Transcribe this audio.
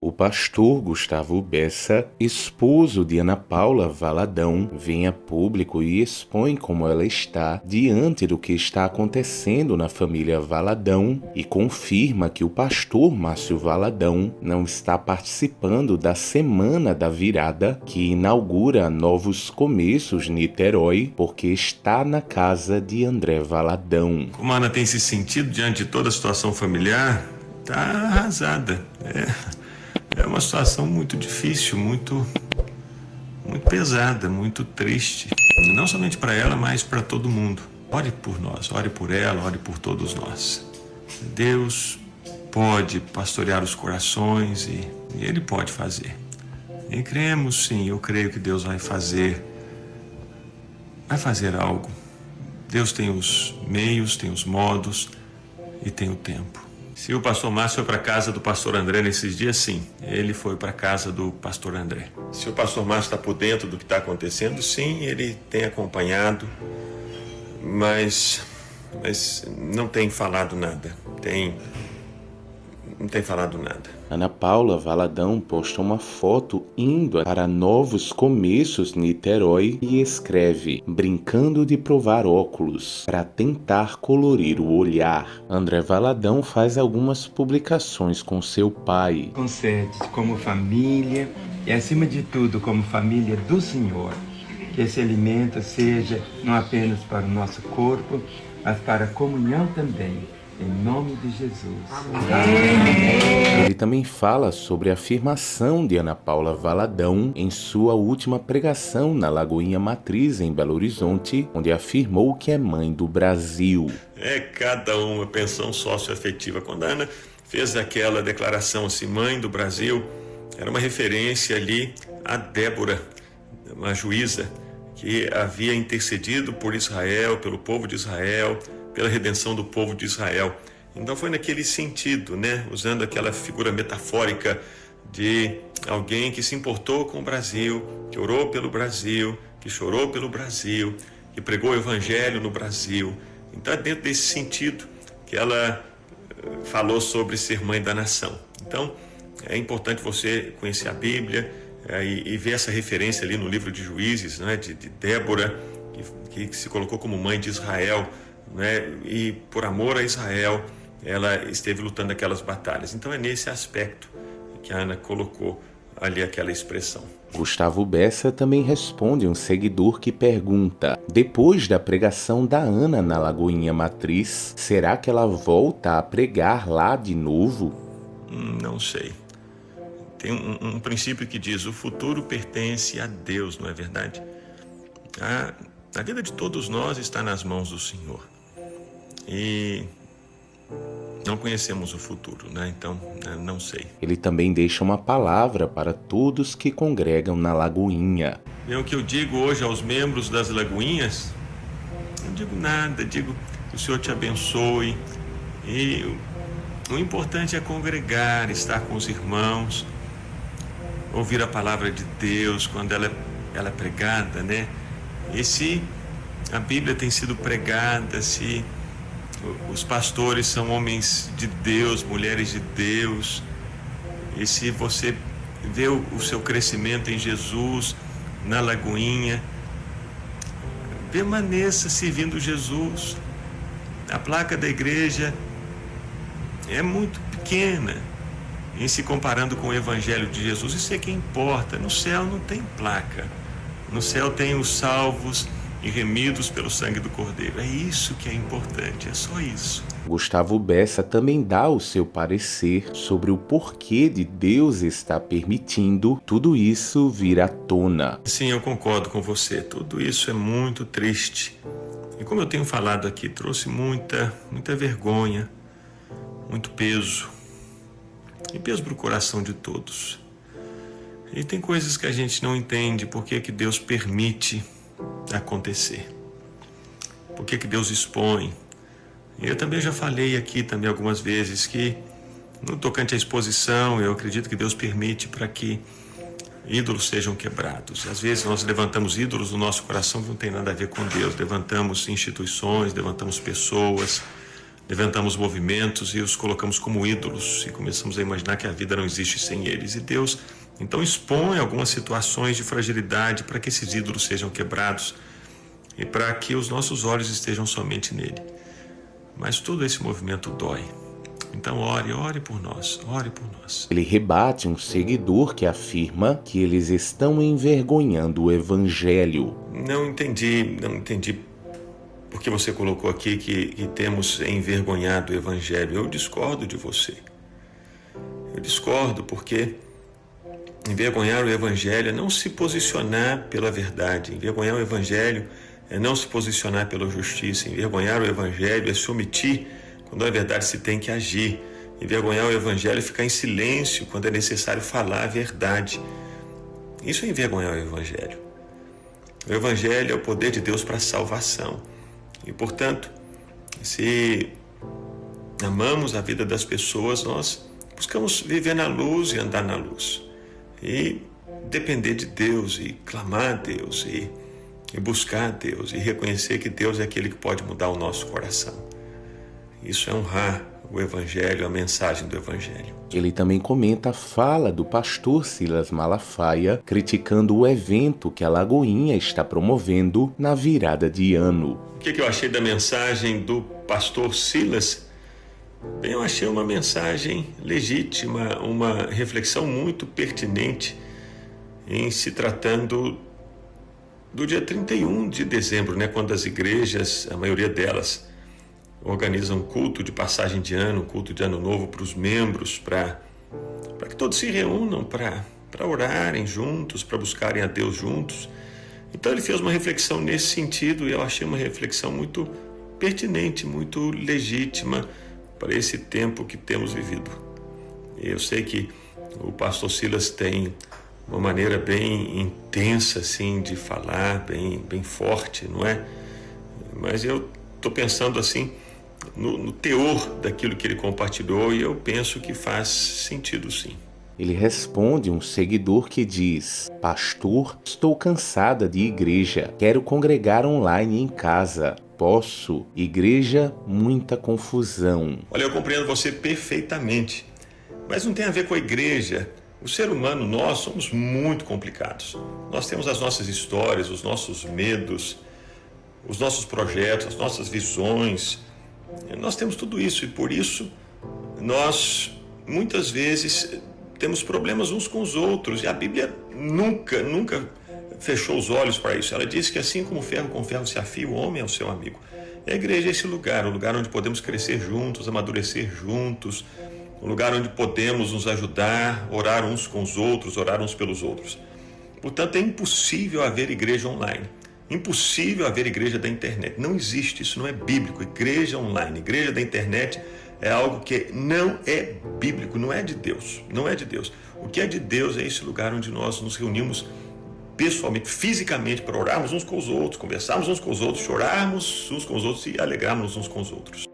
O pastor Gustavo Bessa, esposo de Ana Paula Valadão, vem a público e expõe como ela está diante do que está acontecendo na família Valadão e confirma que o pastor Márcio Valadão não está participando da Semana da Virada, que inaugura novos começos em Niterói, porque está na casa de André Valadão. Como a Ana tem se sentido diante de toda a situação familiar, está arrasada. É uma situação muito difícil, muito pesada, muito triste. Não somente para ela, mas para todo mundo. Ore por nós, ore por ela, ore por todos nós. Deus pode pastorear os corações e Ele pode fazer. E cremos sim, eu creio que Deus vai fazer algo. Deus tem os meios, tem os modos e tem o tempo. Se o pastor Márcio foi para a casa do pastor André nesses dias, sim, ele foi para a casa do pastor André. Se o pastor Márcio está por dentro do que está acontecendo, sim, ele tem acompanhado, mas não tem falado nada. Não tem falado nada. Ana Paula Valadão posta uma foto indo para Novos Começos Niterói e escreve: brincando de provar óculos para tentar colorir o olhar. André Valadão faz algumas publicações com seu pai. Concede como família e, acima de tudo, como família do Senhor, que esse alimento seja não apenas para o nosso corpo, mas para a comunhão também. Em nome de Jesus. Amém. Ele também fala sobre a afirmação de Ana Paula Valadão em sua última pregação na Lagoinha Matriz, em Belo Horizonte, onde afirmou que é mãe do Brasil. É cada uma pensão socioafetiva. Quando a Ana fez aquela declaração assim, mãe do Brasil, era uma referência ali a Débora, uma juíza que havia intercedido por Israel, pelo povo de Israel, pela redenção do povo de Israel. Então foi naquele sentido, né? Usando aquela figura metafórica de alguém que se importou com o Brasil, que orou pelo Brasil, que chorou pelo Brasil, que pregou o evangelho no Brasil. Então é dentro desse sentido que ela falou sobre ser mãe da nação. Então é importante você conhecer a Bíblia e ver essa referência ali no livro de Juízes, né? de Débora, que se colocou como mãe de Israel, né? E por amor a Israel ela esteve lutando aquelas batalhas. Então é nesse aspecto que a Ana colocou ali aquela expressão. Gustavo Bessa também responde um seguidor que pergunta: depois da pregação da Ana na Lagoinha Matriz, será que ela volta a pregar lá de novo? Não sei. Tem um princípio que diz: o futuro pertence a Deus, não é verdade? A vida de todos nós está nas mãos do Senhor. E não conhecemos o futuro, né? Então, não sei. Ele também deixa uma palavra para todos que congregam na Lagoinha. O que eu digo hoje aos membros das Lagoinhas, não digo nada, digo que o Senhor te abençoe. E o importante é congregar, estar com os irmãos, ouvir a palavra de Deus quando ela é pregada, né? E se a Bíblia tem sido pregada, se os pastores são homens de Deus, mulheres de Deus, e se você vê o seu crescimento em Jesus, na Lagoinha, permaneça servindo Jesus. A placa da igreja é muito pequena em se comparando com o Evangelho de Jesus. Isso é que importa. No céu não tem placa. No céu tem os salvos e remidos pelo sangue do Cordeiro. É isso que é importante, é só isso. Gustavo Bessa também dá o seu parecer sobre o porquê de Deus estar permitindo tudo isso vir à tona. Sim, eu concordo com você. Tudo isso é muito triste. E como eu tenho falado aqui, trouxe muita vergonha, muito peso. E peso para o coração de todos. E tem coisas que a gente não entende, por que Deus permite acontecer. Por que Deus expõe. E eu também já falei aqui também algumas vezes que no tocante à exposição, eu acredito que Deus permite para que ídolos sejam quebrados. Às vezes nós levantamos ídolos no nosso coração que não tem nada a ver com Deus. Levantamos instituições, levantamos pessoas, levantamos movimentos e os colocamos como ídolos e começamos a imaginar que a vida não existe sem eles. E Deus então expõe algumas situações de fragilidade para que esses ídolos sejam quebrados e para que os nossos olhos estejam somente nele. Mas todo esse movimento dói. Então ore por nós, ore por nós. Ele rebate um seguidor que afirma que eles estão envergonhando o Evangelho. Não entendi porque você colocou aqui que temos envergonhado o Evangelho. Eu discordo de você. Eu discordo porque envergonhar o Evangelho é não se posicionar pela verdade. Envergonhar o Evangelho é não se posicionar pela justiça. Envergonhar o Evangelho é se omitir quando na verdade se tem que agir. Envergonhar o Evangelho é ficar em silêncio quando é necessário falar a verdade. Isso é envergonhar o Evangelho. O Evangelho é o poder de Deus para a salvação. E, portanto, se amamos a vida das pessoas, nós buscamos viver na luz e andar na luz. E depender de Deus, e clamar a Deus, e buscar a Deus, e reconhecer que Deus é aquele que pode mudar o nosso coração. Isso é honrar o Evangelho, a mensagem do Evangelho. Ele também comenta a fala do pastor Silas Malafaia, criticando o evento que a Lagoinha está promovendo na virada de ano. O que eu achei da mensagem do pastor Silas? Bem, eu achei uma mensagem legítima, uma reflexão muito pertinente em se tratando do dia 31 de dezembro, quando as igrejas, a maioria delas, organizam culto de passagem de ano, culto de ano novo para os membros, para que todos se reúnam, para orarem juntos, para buscarem a Deus juntos. Então ele fez uma reflexão nesse sentido e eu achei uma reflexão muito pertinente, muito legítima para esse tempo que temos vivido. Eu sei que o pastor Silas tem uma maneira bem intensa assim, de falar, bem forte, não é? Mas eu estou pensando assim, no teor daquilo que ele compartilhou e eu penso que faz sentido sim. Ele responde um seguidor que diz: Pastor, estou cansada de igreja, quero congregar online em casa. Posso? Igreja, muita confusão. Olha, eu compreendo você perfeitamente, mas não tem a ver com a igreja. O ser humano, nós somos muito complicados. Nós temos as nossas histórias, os nossos medos, os nossos projetos, as nossas visões. Nós temos tudo isso e por isso nós muitas vezes temos problemas uns com os outros. E a Bíblia nunca fechou os olhos para isso. Ela diz que assim como ferro com ferro se afia, o homem é o seu amigo. E a igreja é esse lugar, o lugar onde podemos crescer juntos, amadurecer juntos, um lugar onde podemos nos ajudar, orar uns com os outros, orar uns pelos outros. Portanto, é impossível haver igreja online. Impossível haver igreja da internet. Não existe, isso não é bíblico. Igreja online, igreja da internet é algo que não é bíblico, não é de Deus. Não é de Deus. O que é de Deus é esse lugar onde nós nos reunimos pessoalmente, fisicamente, para orarmos uns com os outros, conversarmos uns com os outros, chorarmos uns com os outros e alegrarmos uns com os outros.